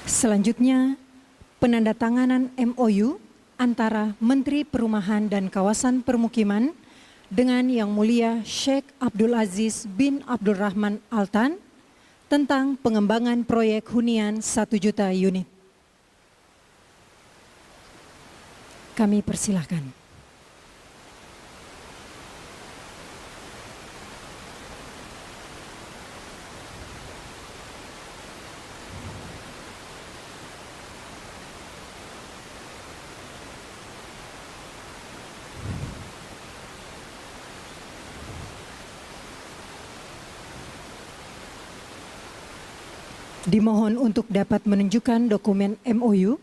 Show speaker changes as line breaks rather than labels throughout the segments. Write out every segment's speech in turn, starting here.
Selanjutnya, penandatanganan MOU antara Menteri Perumahan dan Kawasan Permukiman dengan Yang Mulia Sheikh Abdul Aziz bin Abdul Rahman Al Tan tentang pengembangan proyek hunian 1 juta unit. Kami persilahkan. Dimohon untuk dapat menunjukkan dokumen MOU.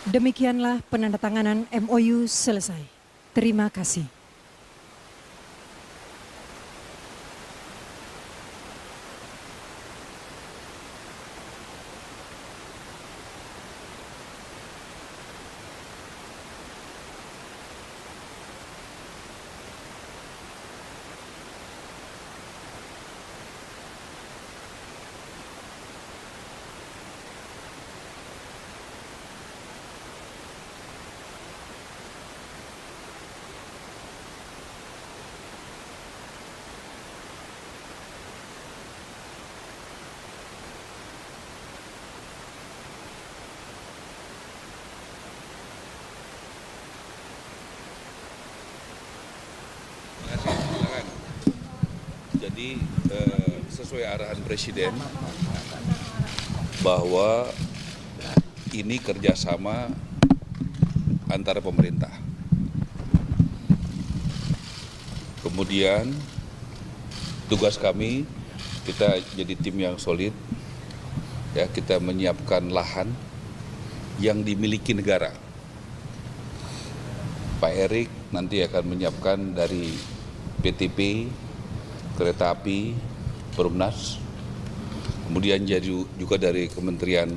Demikianlah penandatanganan MOU selesai. Terima kasih.
Jadi sesuai arahan Presiden bahwa ini kerjasama antara pemerintah. Kemudian tugas kami, kita jadi tim yang solid, ya, kita menyiapkan lahan yang dimiliki negara. Pak Erik nanti akan menyiapkan dari PTP, Kereta Api, Perumnas, kemudian juga dari Kementerian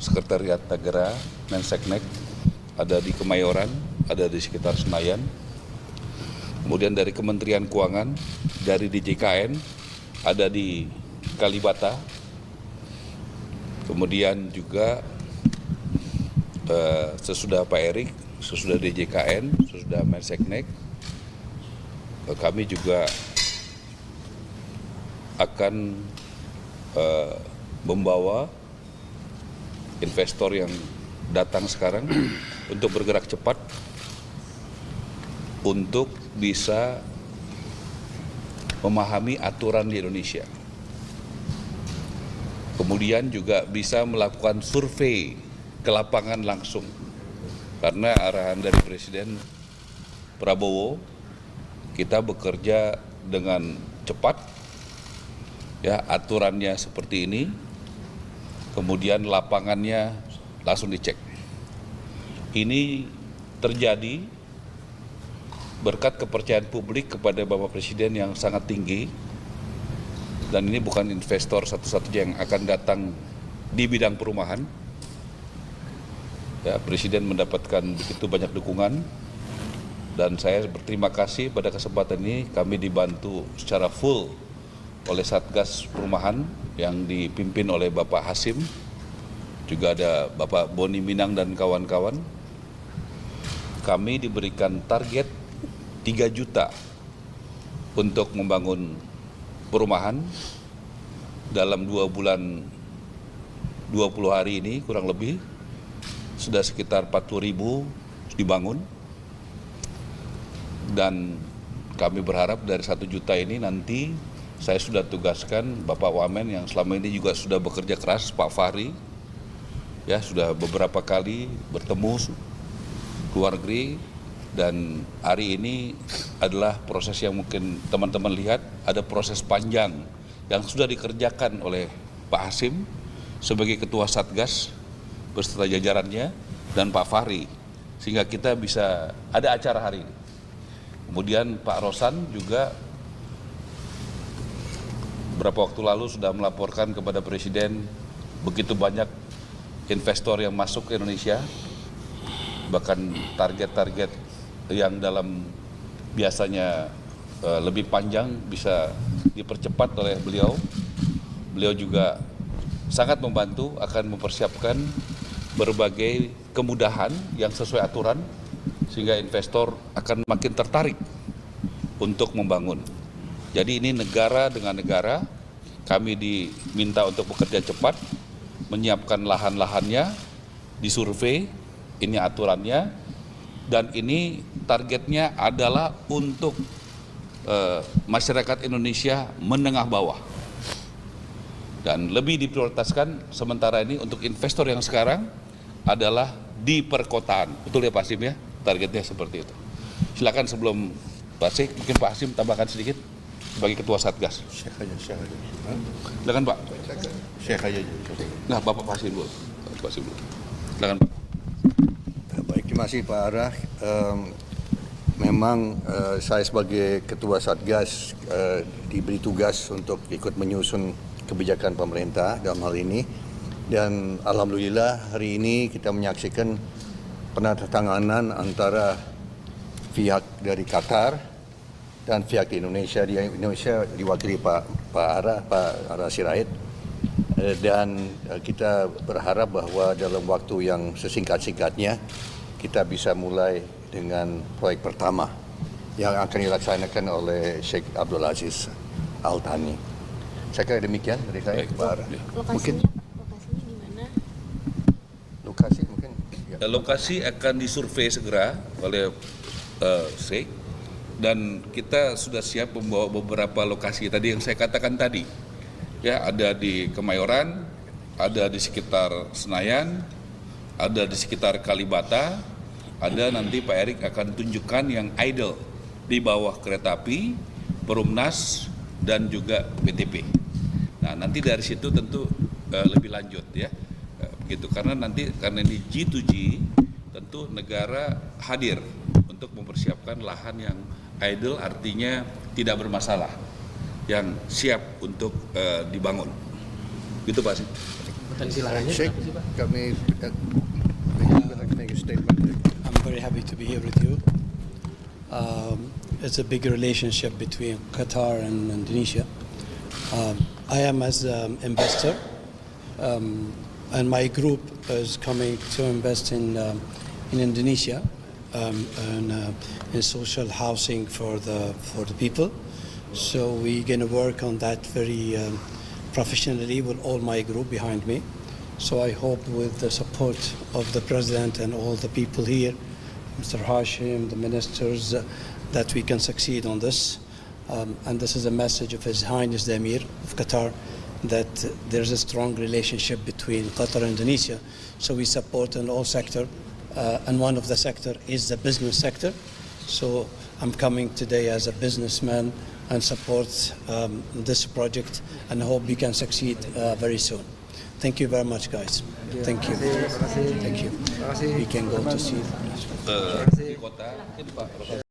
Sekretariat Negara, Menseknek, ada di Kemayoran, ada di sekitar Senayan, kemudian dari Kementerian Keuangan, dari DJKN, ada di Kalibata, kemudian juga sesudah Pak Erik, sesudah DJKN, sesudah Menseknek, kami juga akan membawa investor yang datang sekarang untuk bergerak cepat untuk bisa memahami aturan di Indonesia. Kemudian juga bisa melakukan survei ke lapangan langsung. Karena arahan dari Presiden Prabowo, kita bekerja dengan cepat, ya, aturannya seperti ini, kemudian lapangannya langsung dicek. Ini terjadi berkat kepercayaan publik kepada Bapak Presiden yang sangat tinggi, dan ini bukan investor satu-satunya yang akan datang di bidang perumahan. Ya, Presiden mendapatkan begitu banyak dukungan, dan saya berterima kasih pada kesempatan ini kami dibantu secara full oleh Satgas Perumahan yang dipimpin oleh Bapak Hasim, juga ada Bapak Boni Minang dan kawan-kawan. Kami diberikan target 3 juta untuk membangun perumahan dalam 2 bulan 20 hari ini, kurang lebih sudah sekitar 40.000 dibangun, dan kami berharap dari 1 juta ini nanti saya sudah tugaskan Bapak Wamen yang selama ini juga sudah bekerja keras, Pak Fahri, ya, sudah beberapa kali bertemu ke luar negeri, dan hari ini adalah proses yang mungkin teman-teman lihat, ada proses panjang yang sudah dikerjakan oleh Pak Hasim sebagai Ketua Satgas beserta jajarannya dan Pak Fahri, sehingga kita bisa ada acara hari ini. Kemudian Pak Rosan juga beberapa waktu lalu sudah melaporkan kepada Presiden begitu banyak investor yang masuk ke Indonesia, bahkan target-target yang dalam biasanya lebih panjang bisa dipercepat oleh beliau. Beliau juga sangat membantu akan mempersiapkan berbagai kemudahan yang sesuai aturan sehingga investor akan makin tertarik untuk membangun. Jadi ini negara dengan negara, kami diminta untuk bekerja cepat, menyiapkan lahan-lahannya, disurvei, ini aturannya, dan ini targetnya adalah untuk masyarakat Indonesia menengah bawah. Dan lebih diprioritaskan sementara ini untuk investor yang sekarang adalah di perkotaan. Betul ya Pak Hasim ya? Targetnya seperti itu. Silakan sebelum Pak Hasim, mungkin Pak Hasim tambahkan sedikit sebagai Ketua Satgas.
Syekh aja.
Silakan Pak.
Syekh aja.
Nah, Bapak Pak Hasim dulu. Pak Hasim dulu. Silakan Pak.
Baik, terima kasih Pak Ara. Memang saya sebagai Ketua Satgas diberi tugas untuk ikut menyusun kebijakan pemerintah dalam hal ini. Dan alhamdulillah hari ini kita menyaksikan penandatanganan antara pihak dari Qatar dan pihak di Indonesia. Di Indonesia diwakili Pak Ara Sirait. Dan kita berharap bahwa dalam waktu yang sesingkat-singkatnya kita bisa mulai dengan proyek pertama yang akan dilaksanakan oleh Sheikh Abdul Aziz Al Thani. Saya kira demikian dari saya, Pak Ara.
Lokasinya di mana?
Lokasi mungkin. Ya.
Lokasi akan disurvei segera oleh Sheikh, dan kita sudah siap membawa beberapa lokasi tadi yang saya katakan tadi. Ya, ada di Kemayoran, ada di sekitar Senayan, ada di sekitar Kalibata, ada nanti Pak Erik akan tunjukkan yang idle di bawah kereta api, Perumnas, dan juga BTP. Nah, nanti dari situ tentu lebih lanjut ya, begitu karena ini G2G, tentu negara hadir untuk mempersiapkan lahan yang idle, artinya tidak bermasalah, yang siap untuk dibangun. Gitu Pak Sih.
Potensi lahannya
Sheikh,
berapa sih Pak?
kami make a statement.
I'm very happy to be here with you. It's a big relationship between Qatar and Indonesia. I am as an investor, and my group is coming to invest in Indonesia, in social housing for the people. So we're going to work on that very professionally with all my group behind me. So I hope with the support of the President and all the people here, Mr. Hashim, the ministers, that we can succeed on this. And this is a message of His Highness the Emir of Qatar, that there's a strong relationship between Qatar and Indonesia. So we support in all sector, and one of the sector is the business sector. So I'm coming today as a businessman and support this project, and hope we can succeed very soon. Thank you very much, guys. Thank you. Thank you. We can go to see.
Di kota, mungkin Pak Profesor